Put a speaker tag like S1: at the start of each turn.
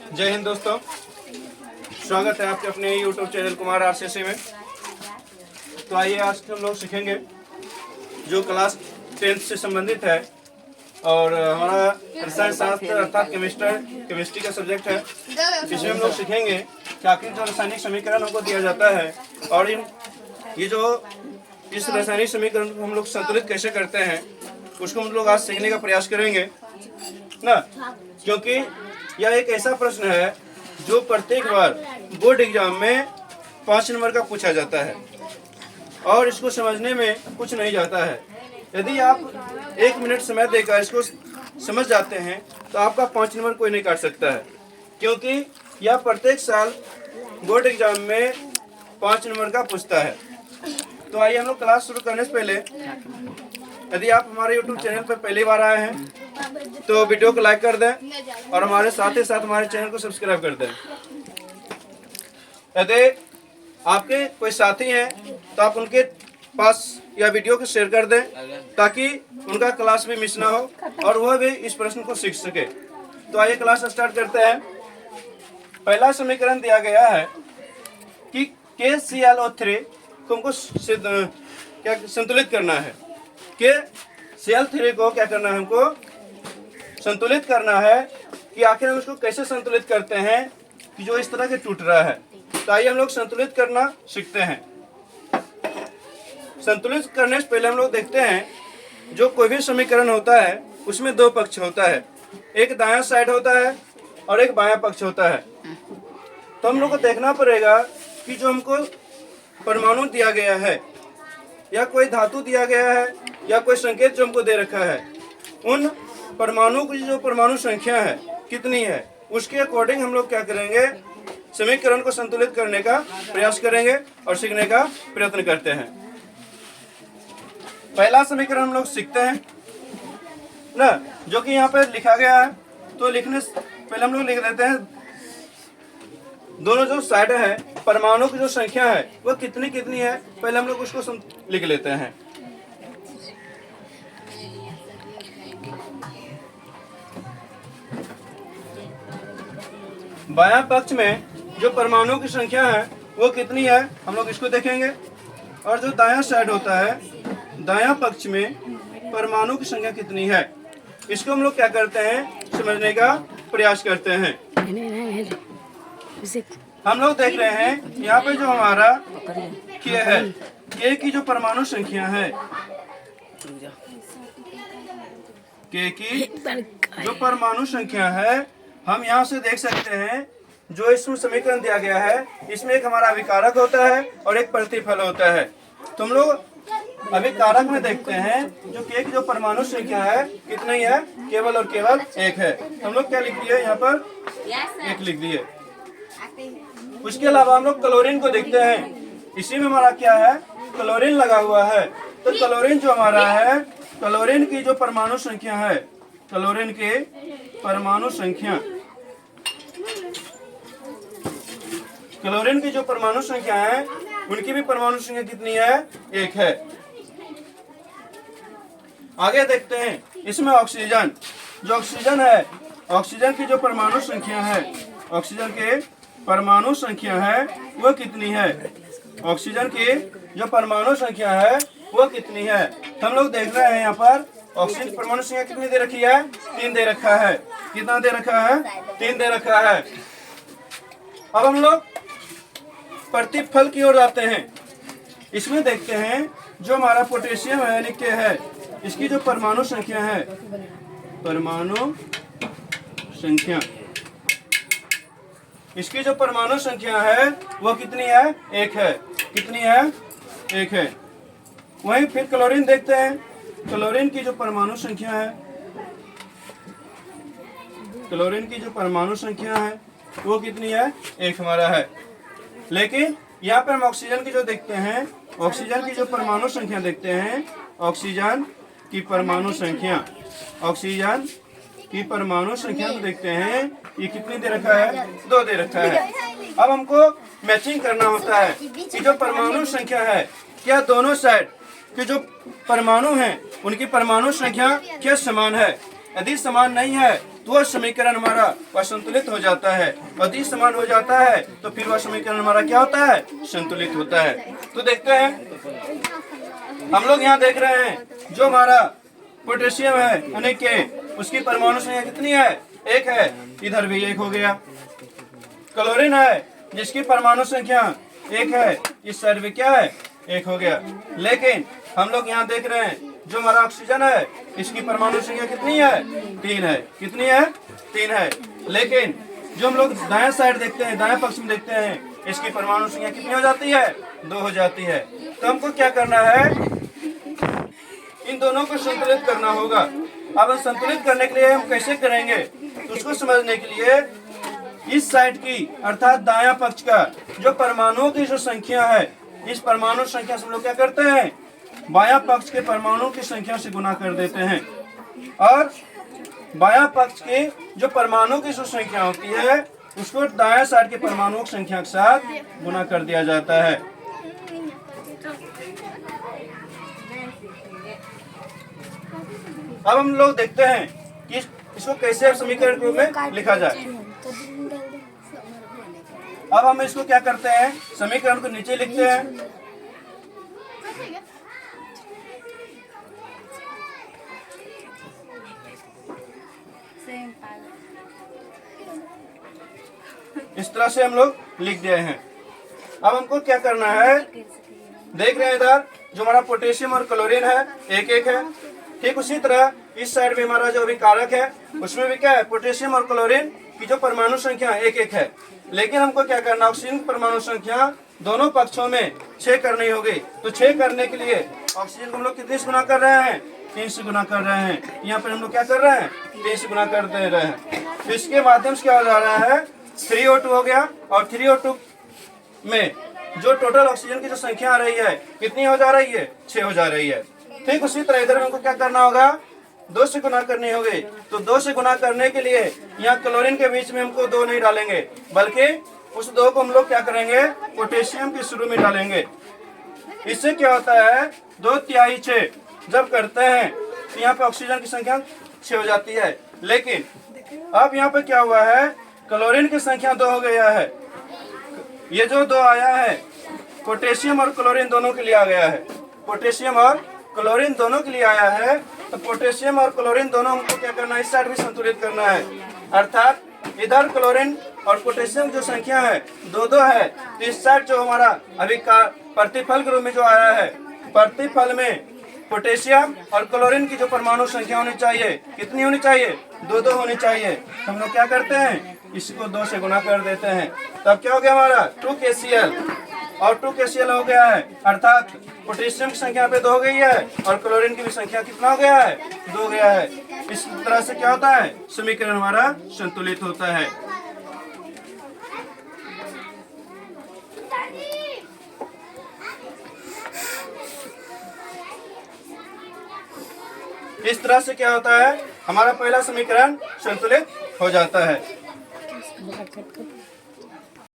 S1: जय हिंद दोस्तों, स्वागत है आपके अपने YouTube चैनल कुमार RCC में। तो आइए आज हम लोग सीखेंगे जो क्लास 10th से संबंधित है और हमारा रसायन शास्त्र अर्थात केमिस्ट्री का सब्जेक्ट है। इसमें हम लोग सीखेंगे कि आखिर जो रासायनिक समीकरण हमको दिया जाता है और इस रासायनिक समीकरण को हम लोग संतुलित कैसे करते हैं उसको हम लोग आज सीखने का प्रयास करेंगे ना, क्योंकि यह एक ऐसा प्रश्न है जो प्रत्येक बार बोर्ड एग्जाम में 5 नंबर का पूछा जाता है और इसको समझने में कुछ नहीं जाता है। यदि आप 1 मिनट समय देकर इसको समझ जाते हैं तो आपका 5 नंबर कोई नहीं काट सकता है, क्योंकि यह प्रत्येक साल बोर्ड एग्जाम में 5 नंबर का पूछता है। तो आइए हम लोग क्लास शुरू करने से पहले, यदि आप हमारे YouTube चैनल पर पहली बार आए हैं तो वीडियो को लाइक कर दें और हमारे साथ ही साथ हमारे चैनल को सब्सक्राइब कर दें। यदि आपके कोई साथी हैं तो आप उनके पास यह वीडियो को शेयर कर दें ताकि उनका क्लास भी मिस ना हो और वह भी इस प्रश्न को सीख सके। तो आइए क्लास स्टार्ट करते हैं। पहला समीकरण दिया गया है कि KClO3 को हमको संतुलित करना है। KCl3 को क्या करना है, हमको संतुलित करना है कि आखिर हम इसको कैसे संतुलित करते हैं कि जो इस तरह के टूट रहा है। तो आइए हम लोग संतुलित करना सीखते हैं। संतुलित करने से पहले हम लोग देखते हैं जो कोई भी समीकरण होता है उसमें 2 पक्ष होता है, एक दायां साइड होता है और एक बायां पक्ष होता है। तो हम लोग को देखना पड़ेगा कि जो हमको परमाणु दिया गया है या कोई धातु दिया गया है या कोई संकेत जो हमको दे रखा है, उन परमाणु की जो परमाणु संख्या है कितनी है, उसके अकॉर्डिंग हम लोग क्या करेंगे, समीकरण को संतुलित करने का प्रयास करेंगे और सीखने का प्रयत्न करते हैं। पहला समीकरण हम लोग सीखते हैं ना, जो कि यहाँ पे लिखा गया है। तो लिखने से पहले हम लोग लिख देते हैं दोनों जो साइड है परमाणु की जो संख्या है वो कितनी कितनी है, पहले हम लोग उसको लिख लेते हैं। बायां पक्ष में जो परमाणु की संख्या है वो कितनी है, हम लोग इसको देखेंगे। और जो दायां साइड होता है, दायां पक्ष में परमाणु की संख्या कितनी है, इसको हम लोग क्या करते हैं, समझने का प्रयास करते हैं। हम लोग देख रहे हैं यहाँ पे जो हमारा K है, K की जो परमाणु संख्या है, K की जो परमाणु संख्या है, हम यहाँ से देख सकते हैं जो इसमें समीकरण दिया गया है, इसमें एक हमारा अभिकारक होता है और एक प्रतिफल होता है। तो हम लोग अभिकारक में देखते हैं जो K की जो परमाणु संख्या है कितनी है, केवल और केवल 1 है। हम लोग क्या लिख दिए यहाँ पर, 1 लिख दिए। उसके अलावा हम लोग क्लोरीन को देखते हैं, इसी में हमारा क्या है, क्लोरीन लगा हुआ है। तो क्लोरीन जो हमारा है, क्लोरीन की जो परमाणु संख्या है, क्लोरीन के परमाणु संख्या, क्लोरीन की जो परमाणु संख्या है उनकी भी परमाणु संख्या कितनी है, 1 है। आगे देखते हैं इसमें ऑक्सीजन, जो ऑक्सीजन है, ऑक्सीजन की जो परमाणु संख्या है, ऑक्सीजन के परमाणु संख्या है वो कितनी है, ऑक्सीजन की जो परमाणु संख्या है वो कितनी है। हम लोग देख रहे हैं यहाँ पर ऑक्सीजन परमाणु संख्या कितनी दे रखी है, 3 दे रखा है। कितना दे रखा है, 3 दे रखा है। अब हम लोग प्रतिफल की ओर जाते हैं। इसमें देखते हैं जो हमारा पोटेशियम है यानी K है, इसकी जो परमाणु संख्या है, परमाणु संख्या, इसकी जो परमाणु संख्या है वो कितनी है, 1 है। कितनी है, 1 है। वहीं फिर क्लोरीन देखते हैं, क्लोरीन की जो परमाणु संख्या है, क्लोरीन की जो परमाणु संख्या है वो कितनी है, 1 हमारा है। लेकिन यहाँ पर हम ऑक्सीजन की जो देखते हैं, ऑक्सीजन की जो परमाणु संख्या देखते हैं, ऑक्सीजन की परमाणु संख्या, ऑक्सीजन की परमाणु संख्या को देखते हैं, ये कितनी दे रखा है, 2 दे रखा है। अब हमको मैचिंग करना होता है कि जो परमाणु संख्या है क्या दोनों साइड के जो परमाणु हैं उनकी परमाणु संख्या क्या समान है। यदि समान नहीं है तो वह समीकरण हमारा वह संतुलित हो जाता है। अति समान हो जाता है तो फिर वह समीकरण हमारा क्या होता है, संतुलित होता है। तो देखते हैं हम लोग यहाँ देख रहे हैं जो हमारा पोटेशियम है यानी कि उसकी परमाणु संख्या कितनी है, एक है, इधर भी एक हो गया। क्लोरीन है जिसकी परमाणु संख्या एक है, इस साइड भी क्या है, एक हो गया। लेकिन हम लोग यहाँ देख रहे हैं जो हमारा ऑक्सीजन है इसकी परमाणु संख्या कितनी है, 3 है। कितनी है, 3 है। लेकिन जो हम लोग दाएं साइड देखते हैं, दाएं पक्ष में देखते हैं, इसकी परमाणु संख्या कितनी हो जाती है, 2 हो जाती है। तो हमको क्या करना है, इन दोनों को संतुलित करना होगा। अब संतुलित करने के लिए हम कैसे करेंगे, तो उसको समझने के लिए इस साइड की अर्थात दायां पक्ष का जो परमाणुओं की जो संख्या है, इस परमाणु संख्या से हम लोग क्या करते हैं, बायां पक्ष के परमाणु की संख्या से गुना कर देते हैं और बायां पक्ष के जो परमाणु की जो संख्या होती है उसको दायां साइड के परमाणुओं की संख्या के साथ गुना कर दिया जाता है। अब हम लोग देखते हैं कि इसको कैसे समीकरण के रूप में लिखा जाए। अब हम इसको क्या करते हैं, समीकरण को नीचे लिखते हैं। इस तरह से हम लोग लिख दिए हैं। अब हमको क्या करना है, देख रहे हैं इधर जो हमारा पोटेशियम और क्लोरीन है एक एक है। ठीक उसी तरह इस साइड में हमारा जो अभी कारक है उसमें भी क्या है, पोटेशियम और क्लोरीन की जो परमाणु संख्या एक एक है। लेकिन हमको क्या करना, ऑक्सीजन की परमाणु संख्या दोनों पक्षों में 6 करनी होगी। तो 6 करने के लिए ऑक्सीजन को हम लोग कितने से गुना कर रहे हैं, 3 से गुना कर रहे हैं। यहाँ पर हम लोग क्या कर रहे हैं, 3 से गुना कर दे रहे हैं। तो इसके माध्यम से क्या हो जा रहा है, 3O2 हो गया और 3O2 में जो टोटल ऑक्सीजन की जो संख्या आ रही है कितनी हो जा रही है, 6 हो जा रही है। ठीक उसी तरह इधर हमको क्या करना होगा, 2 से गुना करनी होगी। तो 2 से गुना करने के लिए यहाँ क्लोरीन के बीच में हमको 2 नहीं डालेंगे, बल्कि उस 2 को हम लोग क्या करेंगे, पोटेशियम के शुरू में डालेंगे। इससे क्या होता है, 2 तिहाई 6 जब करते हैं तो यहाँ पे ऑक्सीजन की संख्या 6 हो जाती है। लेकिन अब यहाँ पे क्या हुआ है, क्लोरीन की संख्या 2 हो गया है। ये जो 2 आया है पोटेशियम और क्लोरीन दोनों के लिए आ गया है, पोटेशियम और क्लोरीन दोनों के लिए आया है। तो पोटेशियम और क्लोरीन दोनों हमको क्या करना है, इस साइड भी संतुलित करना है। अर्थात इधर क्लोरीन और पोटेशियम जो संख्या है 2-2 है, तो इस साइड जो हमारा अभी का प्रतिफल के रूप में जो आया है, प्रतिफल में पोटेशियम और क्लोरीन की जो परमाणु संख्या होनी चाहिए, कितनी होनी चाहिए, 2-2 होनी चाहिए। तो हम लोग क्या करते हैं, इसको 2 से गुना कर देते हैं। तब क्या हो गया हमारा 2KCl और 2KCl हो गया है। अर्थात पोटेशियम की संख्या पे 2 हो गई है और क्लोरीन की भी संख्या कितना हो गया है, 2 हो गया है। इस तरह से क्या होता है, समीकरण हमारा संतुलित होता है। इस तरह से क्या होता है, हमारा पहला समीकरण संतुलित हो जाता है।